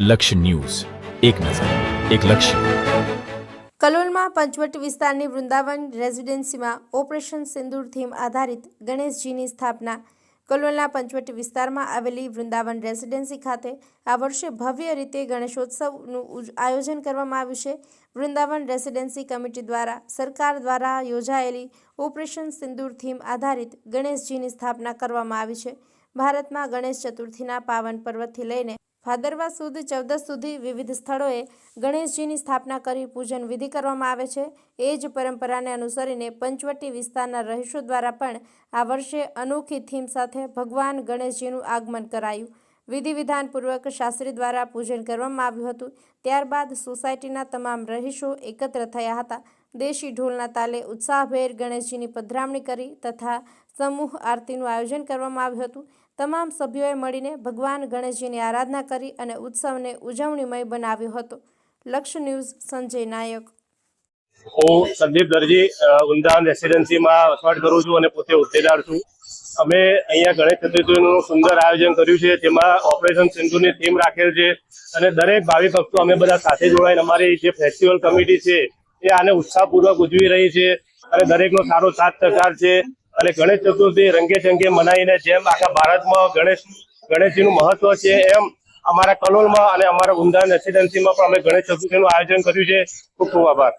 લક્ષ્ય ન્યૂઝ, એક નજર, એક લક્ષ્ય. કલોલમાં પંચવટી વિસ્તારની વૃંદાવન રેઝિડેન્સીમાં ઓપરેશન સિંદૂર થીમ આધારિત ગણેશજીની સ્થાપના. કલોલના પંચવટી વિસ્તારમાં આવેલી વૃંદાવન રેઝિડેન્સી ખાતે આ વર્ષે ભવ્ય રીતે ગણેશોત્સવનું આયોજન કરવામાં આવ્યું છે. વૃંદાવન રેઝિડેન્સી કમિટી દ્વારા સરકાર દ્વારા યોજાયેલી ઓપરેશન સિંદૂર થીમ આધારિત ગણેશજીની સ્થાપના કરવામાં આવી છે. ભારતમાં ગણેશ ચતુર્થીના પાવન પર્વથી લઈને ભાદરવા સુદ 14 સુધી વિવિધ સ્થળોએ ગણેશજીની સ્થાપના કરી પૂજન વિધિ કરવામાં આવે છે. એ જ પરંપરાને અનુસરીને પંચવટી વિસ્તારના રહીશો દ્વારા પણ આ વર્ષે અનોખી થીમ સાથે ભગવાન ગણેશજીનું આગમન કરાયું. વિધિ વિધાનપૂર્વક શાસ્ત્રી દ્વારા પૂજન કરવામાં આવ્યું હતું. ત્યારબાદ સોસાયટીના તમામ રહીશો એકત્ર થયા હતા. દેશી ઢોલના તાલે ઉત્સાહભેર ગણેશજીની પધરામણી કરી તથા સમૂહ આરતીનું આયોજન કરવામાં આવ્યું હતું. તમામ સભ્યોએ મળીને ભગવાન ગણેશજીની આરાધના કરી અને ઉત્સવને ઉજવણીમય બનાવ્યો હતો. લક્ષ્ય ન્યૂઝ સંજય નાયક. હું સંદીપ દરજી વૃંદાવન રેસિડેન્સીમાં વસવાટ કરું છું અને પોતે હોદ્દેદાર છું. અમે અહીંયા ગણેશ ચતુર્થીનું સુંદર આયોજન કર્યું છે, જેમાં ઓપરેશન સિંદૂરની થીમ રાખેલ છે અને દરેક ભાવિ ભક્તો અમે બધા સાથે જોડાઈને અમારી જે ફેસ્ટિવલ કમિટી છે એ આને ઉત્સાહપૂર્વક ઉજવી રહી છે અને દરેકનો સારો સાથ સહકાર છે. અને ગણેશ ચતુર્થી રંગે ચંગે મનાવીને જેમ આખા ભારતમાં ગણેશજીનું મહત્વ છે, એમ અમારા કલોલમાં અને અમારા વૃંદાવન રેસિડેન્સીમાં પણ અમે ગણેશ ચતુર્થીનું આયોજન કર્યું છે. ખૂબ ખૂબ આભાર.